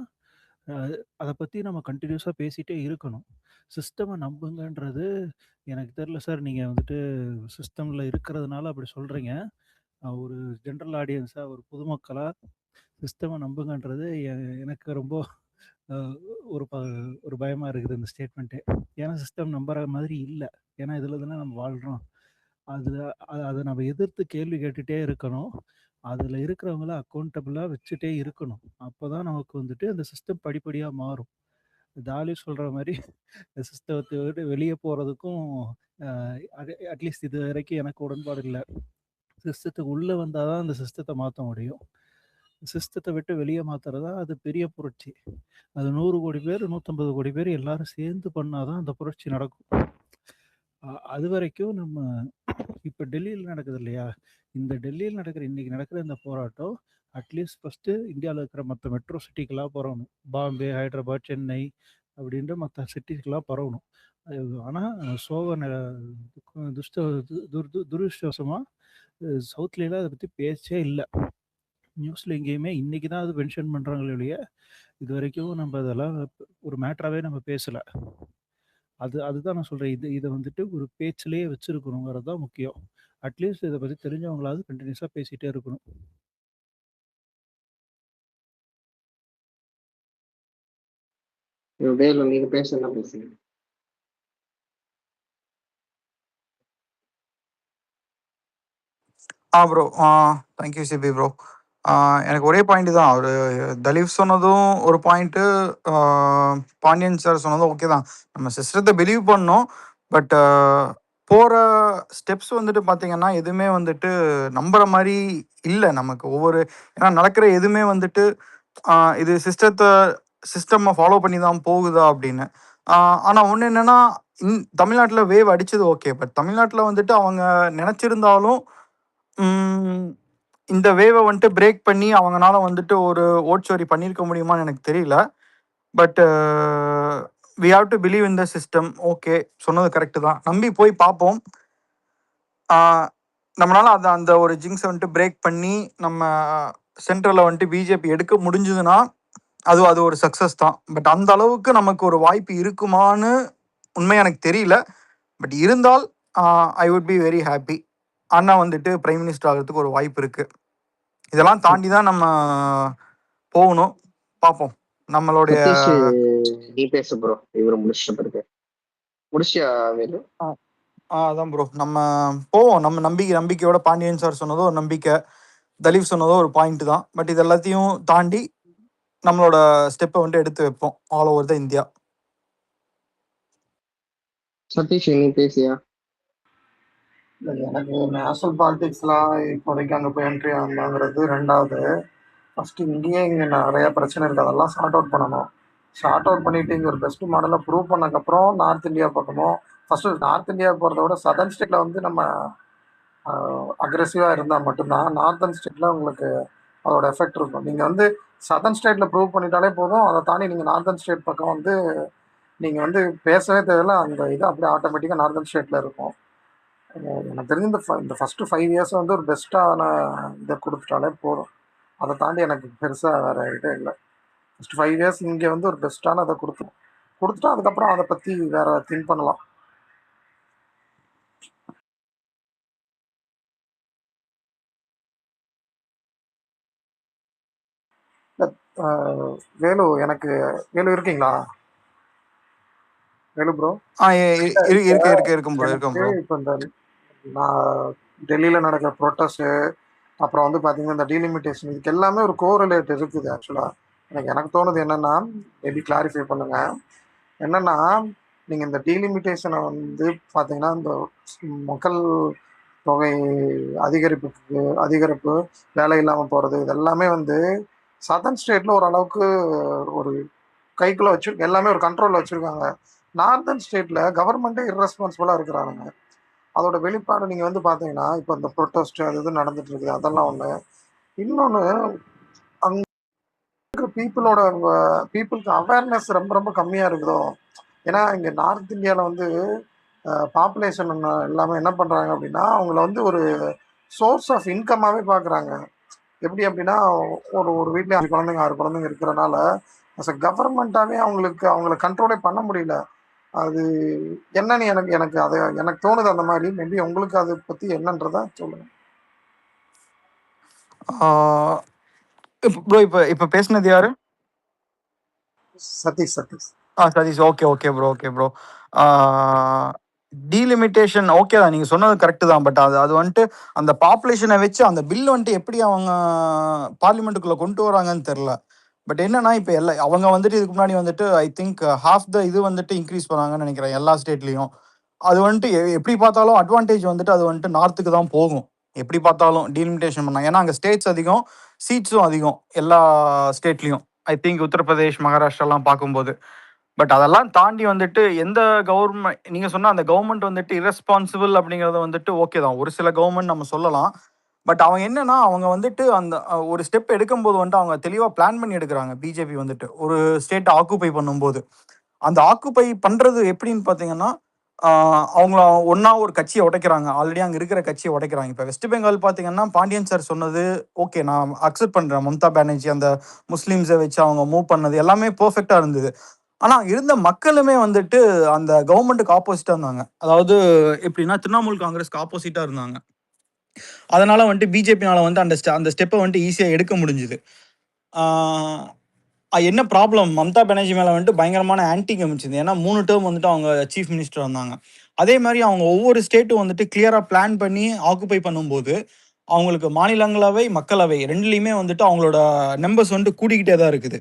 அதை பற்றி நம்ம கண்டினியூஸாக பேசிகிட்டே இருக்கணும். சிஸ்டமை நம்புங்கன்றது எனக்கு தெரில சார், நீங்கள் வந்துட்டு சிஸ்டமில் இருக்கிறதுனால அப்படி சொல்கிறீங்க. ஒரு ஜென்ரல் ஆடியன்ஸாக, ஒரு பொதுமக்களாக சிஸ்டமை நம்புங்கன்றது எனக்கு ரொம்ப ஒரு ஒரு பயமாக இருக்குது இந்த ஸ்டேட்மெண்ட்டே. ஏன்னா சிஸ்டம் நம்புற மாதிரி இல்லை, ஏன்னா இதில் தானே நம்ம வாழ்கிறோம். அதை நம்ம எதிர்த்து கேள்வி கேட்டுகிட்டே இருக்கணும், அதில் இருக்கிறவங்கள அக்கௌண்டபிளாக வச்சுட்டே இருக்கணும். அப்போ தான் நமக்கு வந்துட்டு அந்த சிஸ்டம் படிப்படியாக மாறும். தாலி சொல்கிற மாதிரி சிஸ்டத்தை விட்டு வெளியே போகிறதுக்கும் அட்லீஸ்ட் இது வரைக்கும் எனக்கு உடன்பாடு இல்லை. சிஸ்டத்துக்கு உள்ளே வந்தால் தான் அந்த சிஸ்டத்தை மாற்ற முடியும். சிஸ்டத்தை விட்டு வெளியே மாற்றுறதா அது பெரிய புரட்சி. அது 100 கோடி பேர் 150 கோடி பேர் எல்லாரும் சேர்ந்து பண்ணாதான் அந்த புரட்சி நடக்கும். அது வரைக்கும் நம்ம இப்போ டெல்லியில் நடக்குது இல்லையா, இந்த டெல்லியில் இன்றைக்கி நடக்கிற இந்த போராட்டம் அட்லீஸ்ட் ஃபஸ்ட்டு இந்தியாவில் இருக்கிற மற்ற மெட்ரோ சிட்டிக்கெலாம் பரவணும். பாம்பே, ஹைதராபாத், சென்னை அப்படின்ற மற்ற சிட்டிஸ்க்கெலாம் பரவணும். ஆனால் துரதிருஷ்டவசமாக சவுத்லேலாம் அதை பற்றி பேச்சே இல்லை. நியூஸில் எங்கேயுமே இன்றைக்கி தான் அது மென்ஷன் பண்ணுறாங்களே ஒழிய இது வரைக்கும் நம்ம அதெல்லாம் ஒரு மேட்டராகவே நம்ம பேசலை. அதுதான் நான் சொல்கிறேன், இதை வந்துட்டு ஒரு பேச்சிலேயே வச்சுருக்கணுங்கிறது தான் முக்கியம். அட்லீஸ்ட் இதை பற்றி தெரிஞ்சவங்களாவது கண்டினியூஸாக பேசிகிட்டே இருக்கணும். வேலு நீங்க பேசுனா பேசுங்க. Bro thank you Sibi bro. எனக்கு ஒரே பாயிண்ட் தான். அவர் தலீப் சொன்னதும் ஒரு பாயிண்ட்டு, பாண்டியன் சார் சொன்னதும் ஓகே தான். நம்ம சிஸ்டத்தை பிலீவ் பண்ணோம். பட் போகிற ஸ்டெப்ஸ் வந்துட்டு பார்த்தீங்கன்னா எதுவுமே வந்துட்டு நம்புற மாதிரி இல்லை நமக்கு. ஏன்னா நடக்கிற எதுவுமே வந்துட்டு இது சிஸ்டம்மை ஃபாலோ பண்ணி தான் போகுதா அப்படின்னு. ஆனால் ஒன்று என்னென்னா, தமிழ்நாட்டில் வேவ் அடிச்சது ஓகே. பட் தமிழ்நாட்டில் வந்துட்டு அவங்க நினச்சிருந்தாலும் இந்த வேவை வந்துட்டு பிரேக் பண்ணி அவங்களால வந்துட்டு ஒரு ஓட்சோரி பண்ணியிருக்க முடியுமான்னு எனக்கு தெரியல. But we have to believe in the system. Okay, சொன்னது கரெக்டு தான், நம்பி போய் பார்ப்போம். நம்மளால அந்த ஒரு ஜிங்ஸை வந்துட்டு பிரேக் பண்ணி நம்ம சென்ட்ரலில் வந்துட்டு பிஜேபி எடுக்க முடிஞ்சுதுன்னா அது ஒரு சக்ஸஸ் தான். பட் அந்த அளவுக்கு நமக்கு ஒரு வாய்ப்பு இருக்குமான்னு உண்மையாக எனக்கு தெரியல. பட் இருந்தால் I would be very happy. அண்ணா வந்துட்டு பிரைம் மினிஸ்டர் ஆகிறதுக்கு ஒரு வாய்ப்பு இருக்குது. இதெல்லாம் தாண்டி தான் நம்ம போகணும். பார்ப்போம் நம்மளுடைய. நீ பேசு ப்ரோ, இவரை முடிச்சியா வேலு? அதான் ப்ரோ, நம்ம போவோம். நம்ம நம்பிக்கையோட பாண்டியன் சார் சொன்னதோ ஒரு நம்பிக்கை, தலீப் சொன்னதோ ஒரு பாயிண்ட் தான். பட் இது எல்லாத்தையும் தாண்டி நம்மளோட ஸ்டெப்பை வந்துட்டு எடுத்து வைப்போம் all over the India. Satish நீ பேசியா? எனக்கு நேஷனல் பாலிடிக்ஸ்லாம் இப்போதைக்கு அங்கே போய் என்ட்ரி ஆகலாங்கிறது ரெண்டாவது. ஃபஸ்ட்டு இங்கேயே நிறையா பிரச்சனை இருக்குது, அதெல்லாம் சார்ட் அவுட் பண்ணணும். ஷார்ட் அவுட் பண்ணிவிட்டு இங்கே ஒரு பெஸ்ட் மாடலை ப்ரூவ் பண்ணக்கப்புறம் நார்த் இந்தியா பக்கமும், ஃபஸ்ட்டு நார்த் இந்தியா போகிறத விட சதர்ன் ஸ்டேட்டில் வந்து நம்ம அக்ரெசிவாக இருந்தால் மட்டும்தான் நார்த்தன் ஸ்டேட்டில் உங்களுக்கு அதோட எஃபெக்ட் இருக்கும். நீங்கள் வந்து சதர்ன் ஸ்டேட்டில் ப்ரூவ் பண்ணிட்டாலே போதும். அதை தாண்டி நீங்கள் நார்த்தன் ஸ்டேட் பக்கம் வந்து நீங்கள் வந்து பேசவே தேவையில்ல. அந்த இது அப்படியே ஆட்டோமேட்டிக்காக நார்த்தன் ஸ்டேட்டில் இருக்கும். எனக்கு தெரிஞ்சு இந்த ஃபஸ்ட்டு 5 இயர்ஸ் வந்து ஒரு பெஸ்ட்டான இதை கொடுத்துட்டாலே போதும். அதை தாண்டி எனக்கு பெருசாக வேறு இதே இல்லை. ஃபஸ்ட்டு 5 இயர்ஸ் இங்கே வந்து ஒரு பெஸ்ட்டான அதை கொடுத்துட்டா அதுக்கப்புறம் அதை பற்றி வேறு திங்க் பண்ணலாம். வேலு இருக்கீங்களா வேலு ப்ரோ? இருக்கும் ப்ரோ. இப்போ இந்த நான் டெல்லியில் நடக்கிற ப்ரொட்டஸ்ட்டு, அப்புறம் வந்து பார்த்தீங்கன்னா இந்த டீலிமிட்டேஷன், இதுக்கு எல்லாமே ஒரு கோரிலேட் இருக்குது. ஆக்சுவலாக எனக்கு தோணுது என்னென்னா, மேபி கிளாரிஃபை பண்ணுங்கள். என்னென்னா, நீங்கள் இந்த டீலிமிட்டேஷனை வந்து பார்த்தீங்கன்னா இந்த மக்கள் தொகை அதிகரிப்பு, வேலை இல்லாமல் போகிறது, இதெல்லாமே வந்து சதர்ன் ஸ்டேட்டில் ஓரளவுக்கு ஒரு கைக்குள்ளே எல்லாமே ஒரு கண்ட்ரோலில் வச்சுருக்காங்க. நார்தர்ன் ஸ்டேட்டில் கவர்மெண்ட்டே இர்ரெஸ்பான்சிபிளாக இருக்கிறானுங்க. அதோட வெளிப்பாடு நீங்கள் வந்து பார்த்தீங்கன்னா இப்போ இந்த ப்ரொட்டஸ்ட் அது இது நடந்துட்டு இருக்குது, அதெல்லாம் ஒன்று. இன்னொன்று, அங்கே இருக்கிற பீப்புளுக்கு அவேர்னஸ் ரொம்ப ரொம்ப கம்மியாக இருக்குதோ. ஏன்னா இங்கே நார்த் இந்தியாவில் வந்து பாப்புலேஷன் எல்லாமே என்ன பண்ணுறாங்க அப்படின்னா, அவங்கள வந்து ஒரு சோர்ஸ் ஆஃப் இன்கம்மாகவே பார்க்குறாங்க. எப்படி அப்படின்னா, ஒரு வீட்டில் 6 குழந்தைங்க இருக்கிறனால அஸ் அ கவர்மெண்ட்டாகவே அவங்கள கண்ட்ரோலே பண்ண முடியல. அது என்னன்னு எனக்கு தோணுது அந்த மாதிரி. மேபி உங்களுக்கு அதை பற்றி என்னன்றதை சொல்லுங்கள். ப்ரோ இப்போ பேசுனது யாரு? Satish. Satish. Okay bro. Delimitation okay தான், நீங்கள் சொன்னது கரெக்டு தான். பட் அது வந்துட்டு அந்த பாப்புலேஷனை வச்சு அந்த பில் வந்துட்டு எப்படி அவங்க பார்லிமெண்ட்டுக்குள்ளே கொண்டு வராங்கன்னு தெரில. பட் என்னன்னா, இப்போ அவங்க வந்துட்டு இதுக்கு முன்னாடி வந்துட்டு ஐ திங்க் ஹாஃப் த இது வந்துட்டு இன்க்ரீஸ் பண்ணாங்கன்னு நினைக்கிறேன் எல்லா ஸ்டேட்லேயும். அது வந்துட்டு எப்படி பார்த்தாலும் அட்வான்டேஜ் வந்துட்டு அது வந்துட்டு நார்த்துக்கு தான் போகும். எப்படி பார்த்தாலும் டீலிமிட்டேஷன் பண்ணாங்க, ஏன்னா அங்கே ஸ்டேட்ஸ் அதிகம், சீட்ஸும் அதிகம் எல்லா ஸ்டேட்லேயும். ஐ திங்க் உத்தரப்பிரதேஷ், மகாராஷ்டிராலாம் பார்க்கும்போது. பட் அதெல்லாம் தாண்டி வந்துட்டு எந்த கவர்மெண்ட், நீங்கள் சொன்ன அந்த கவர்மெண்ட் வந்துட்டு இரஸ்பான்சிபிள் அப்படிங்கிறத வந்துட்டு ஓகே தான், ஒரு சில கவர்மெண்ட் நம்ம சொல்லலாம். பட் அவங்க என்னன்னா, அவங்க வந்துட்டு அந்த ஒரு ஸ்டெப் எடுக்கும்போது வந்துட்டு அவங்க தெளிவாக பிளான் பண்ணி எடுக்கிறாங்க. பிஜேபி வந்துட்டு ஒரு ஸ்டேட்டை ஆக்குப்பை பண்ணும்போது அந்த ஆக்குப்பை பண்ணுறது எப்படின்னு பார்த்தீங்கன்னா, அவங்கள ஒன்றா ஒரு கட்சியை உடைக்கிறாங்க. ஆல்ரெடி அங்கே இருக்கிற கட்சியை உடைக்கிறாங்க. இப்போ வெஸ்ட் பெங்கால் பார்த்தீங்கன்னா, பாண்டியன் சார் சொன்னது ஓகே, நான் அக்செப்ட் பண்ணுறேன். மம்தா பானர்ஜி அந்த முஸ்லீம்ஸை வச்சு அவங்க மூவ் பண்ணது எல்லாமே பர்ஃபெக்டாக இருந்தது. ஆனால் இருந்த மக்களுமே வந்துட்டு அந்த கவர்மெண்ட்டுக்கு ஆப்போசிட்டாக இருந்தாங்க. அதாவது எப்படின்னா, திரிணாமுல் காங்கிரஸ்க்கு ஆப்போசிட்டாக இருந்தாங்க. அதனால வந்துட்டு பிஜேபினால வந்து அந்த ஸ்டெப்பை வந்துட்டு ஈஸியாக எடுக்க முடிஞ்சுது. என்ன ப்ராப்ளம், மம்தா பானர்ஜி மேலே வந்துட்டு பயங்கரமான ஆன்டி கமிச்சிது. ஏன்னா 3 டேர்ம் வந்துட்டு அவங்க சீஃப் மினிஸ்டர் வந்தாங்க. அதே மாதிரி அவங்க ஒவ்வொரு ஸ்டேட்டும் வந்துட்டு கிளியராக பிளான் பண்ணி ஆக்குபை பண்ணும்போது அவங்களுக்கு மாநிலங்களவை மக்களவை ரெண்டுலேயுமே வந்துட்டு அவங்களோட நம்பர்ஸ் வந்துட்டு கூடிக்கிட்டே தான் இருக்குது.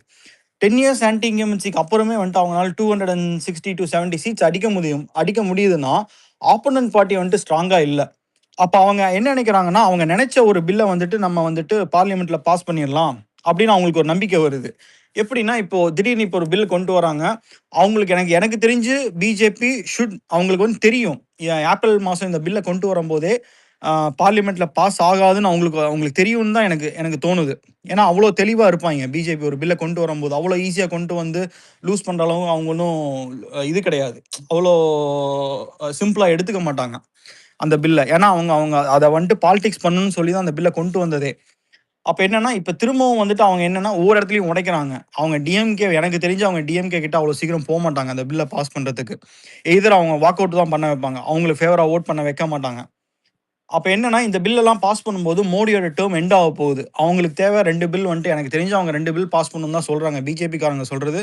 10 இயர்ஸ் ஆன்டி இன்கம்பன்சிக்கு அப்புறமே வந்துட்டு அவங்களால 260 to 70 சீட்ஸ் அடிக்க முடியுதுன்னா ஆப்போனன்ட் பார்ட்டி வந்துட்டு ஸ்ட்ராங்காக இல்லை. அப்போ அவங்க என்ன நினைக்கிறாங்கன்னா, அவங்க நினைச்ச ஒரு பில்லை வந்துட்டு நம்ம வந்துட்டு பார்லிமெண்ட்ல பாஸ் பண்ணிடலாம் அப்படின்னு அவங்களுக்கு ஒரு நம்பிக்கை வருது. எப்படின்னா, இப்போ திடீர்னு இப்போ ஒரு பில் கொண்டு வராங்க. அவங்களுக்கு எனக்கு தெரிஞ்சு பிஜேபி அவங்களுக்கு வந்து தெரியும். ஏப்ரல் மாதம் இந்த பில்லை கொண்டு வரும்போதே பார்லிமெண்ட்ல பாஸ் ஆகாதுன்னு அவங்களுக்கு தெரியும்னு தான் எனக்கு தோணுது. ஏன்னா அவ்வளோ தெளிவாக இருப்பாங்க. பிஜேபி ஒரு பில்லை கொண்டு வரும்போது அவ்வளோ ஈஸியாக கொண்டு வந்து லூஸ் பண்ணுற அளவு அவங்க ஒன்றும் இது கிடையாது. அவ்வளோ சிம்பிளாக எடுத்துக்க மாட்டாங்க அந்த பில்லை. ஏன்னா அவங்க அதை வந்துட்டு பாலிடிக்ஸ் பண்ணணும்னு சொல்லி தான் அந்த பில்லை கொண்டு வந்ததே. அப்போ என்னன்னா, இப்போ திரும்பவும் வந்துட்டு அவங்க என்னன்னா ஒவ்வொரு இடத்துலையும் உடைக்கிறாங்க. அவங்க டிஎம்கே, எனக்கு தெரிஞ்சு அவங்க டிஎம்கே கிட்ட அவ்வளோ சீக்கிரம் போக மாட்டாங்க அந்த பில்லை பாஸ் பண்ணுறதுக்கு. எய்தர் அவங்க வாக் அவுட் தான் பண்ண வைப்பாங்க, அவங்களுக்கு ஃபேவராக ஓட் பண்ண வைக்க மாட்டாங்க. அப்போ என்னன்னா, இந்த பில்லெல்லாம் பாஸ் பண்ணும்போது மோடியோட டேர்ம் எண்ட் ஆக போகுது. அவங்களுக்கு தேவை 2 பில் வந்துட்டு எனக்கு தெரிஞ்சு அவங்க 2 பில் பாஸ் பண்ணணும் தான் சொல்கிறாங்க. பிஜேபிக்காரங்க சொல்கிறது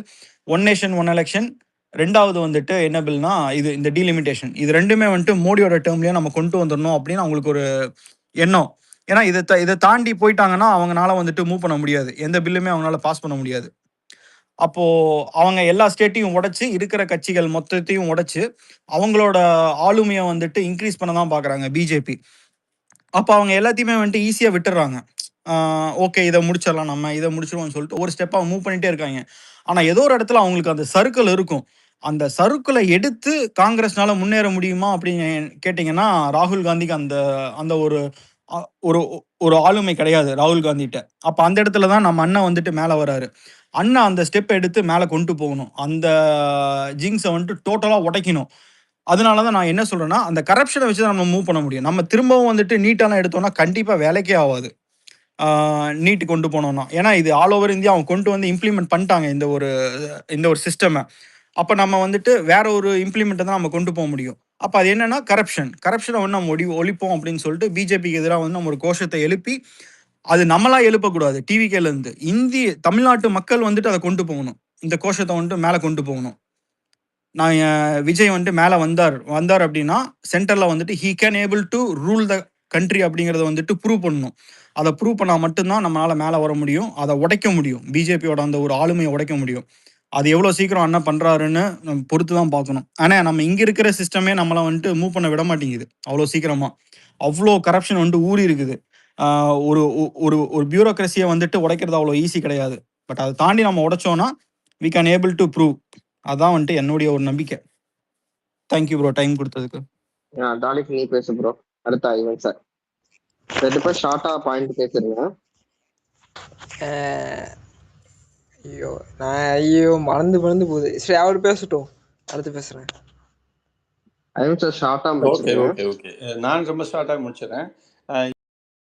ஒன் நேஷன் ஒன் எலெக்ஷன், ரெண்டாவது வந்துட்டு என்ன பில்னா இந்த டீலிமிட்டேஷன். இது ரெண்டுமே வந்துட்டு மோடியோட டேர்ம்லேயே நம்ம கொண்டு வந்துடணும் அப்படின்னு அவங்களுக்கு ஒரு எண்ணம். ஏன்னா இதை தாண்டி போயிட்டாங்கன்னா அவங்களால வந்துட்டு மூவ் பண்ண முடியாது, எந்த பில்லுமே அவங்களால பாஸ் பண்ண முடியாது. அப்போ அவங்க எல்லா ஸ்டேட்டையும் உடைச்சு இருக்கிற கட்சிகள் மொத்தத்தையும் உடைச்சு அவங்களோட ஆளுமையை வந்துட்டு இன்க்ரீஸ் பண்ண தான் பார்க்குறாங்க பிஜேபி. அப்போ அவங்க எல்லாத்தையுமே வந்துட்டு ஈஸியாக விட்டுறாங்க. ஓகே, இதை முடிச்சிடலாம், நம்ம இதை முடிச்சிடுவோம்னு சொல்லிட்டு ஒரு ஸ்டெப்பாக மூவ் பண்ணிகிட்டே இருக்காங்க. ஆனால் ஏதோ ஒரு இடத்துல அவங்களுக்கு அந்த சர்க்கிள் இருக்கும். அந்த சர்க்கிளை எடுத்து காங்கிரஸ்னால முன்னேற முடியுமா அப்படின்னு கேட்டிங்கன்னா, ராகுல் காந்திக்கு அந்த ஒரு ஆளுமை கிடையாது ராகுல் காந்திகிட்ட. அப்போ அந்த இடத்துல தான் நம்ம அண்ணன் வந்துட்டு மேலே வராரு. அண்ணன் அந்த ஸ்டெப்பை எடுத்து மேலே கொண்டு போகணும், அந்த ஜிங்ஸை வந்துட்டு டோட்டலாக உடைக்கணும். அதனால தான் நான் என்ன சொல்கிறேன்னா, அந்த கரப்ஷனை வச்சு தான் நம்ம மூவ் பண்ண முடியும். நம்ம திரும்பவும் வந்துட்டு நீட்டெல்லாம் எடுத்தோம்னா கண்டிப்பாக வேலைக்கே ஆகாது. நீட்டு கொண்டு போனோம்னா, ஏன்னா இது ஆல் ஓவர் இந்தியா அவங்க கொண்டு வந்து இம்ப்ளிமெண்ட் பண்ணிட்டாங்க இந்த ஒரு சிஸ்டமை. அப்போ நம்ம வந்துட்டு வேற ஒரு இம்ப்ளிமெண்ட்டை தான் நம்ம கொண்டு போக முடியும். அப்போ அது என்னன்னா கரப்ஷனை வந்து நம்ம ஒழிப்போம் அப்படின்னு சொல்லிட்டு பிஜேபிக்கு எதிராக வந்து நம்ம ஒரு கோஷத்தை எழுப்பி, அது நம்மளா எழுப்பக்கூடாது, டிவிகேலேருந்து தமிழ்நாட்டு மக்கள் வந்துட்டு அதை கொண்டு போகணும், இந்த கோஷத்தை வந்துட்டு மேலே கொண்டு போகணும். நான் விஜய் வந்துட்டு மேலே வந்தார் அப்படின்னா சென்டரில் வந்துட்டு he can able to rule the country அப்படிங்கிறத வந்துட்டு ப்ரூவ் பண்ணணும். அதை ப்ரூவ் பண்ணால் மட்டும்தான் நம்மளால் மேலே வர முடியும், அதை உடைக்க முடியும், பிஜேபியோட அந்த ஒரு ஆளுமையை உடைக்க முடியும். அது எவ்வளோ சீக்கிரம் அண்ணன் பண்ணுறாருன்னு நம்ம பொறுத்து தான் பார்க்கணும். ஆனால் நம்ம இங்கே இருக்கிற சிஸ்டமே நம்மளை வந்துட்டு மூவ் பண்ண விட மாட்டேங்குது அவ்வளோ சீக்கிரமாக. அவ்வளோ கரப்ஷன் வந்துட்டு ஊறி இருக்குது. ஒரு ஒரு ஒரு பியூரோக்ரஸியை வந்துட்டு உடைக்கிறது அவ்வளோ ஈஸி கிடையாது. பட் அதை தாண்டி நம்ம உடைச்சோன்னா we can able to prove. அதான் வந்துட்டு என்னுடைய ஒரு நம்பிக்கை. தேங்க்யூ ப்ரோ, டைம் கொடுத்ததுக்கு. டாலிக் நீ பேசு ப்ரோ. அடுத்த ஐவன் சார் 2 ஷார்ட்டா பாயிண்ட் பேசுறீங்க. ஐயோ மறந்து போகுது. சரி அவர் பேசட்டும், அடுத்து பேசுறேன். ஐவன் சார் ஷார்ட்டா ஓகே முடிச்சிருங்க. ஓகே ஓகே நான் ரொம்ப ஷார்ட்டாக முடிச்சிடறேன்.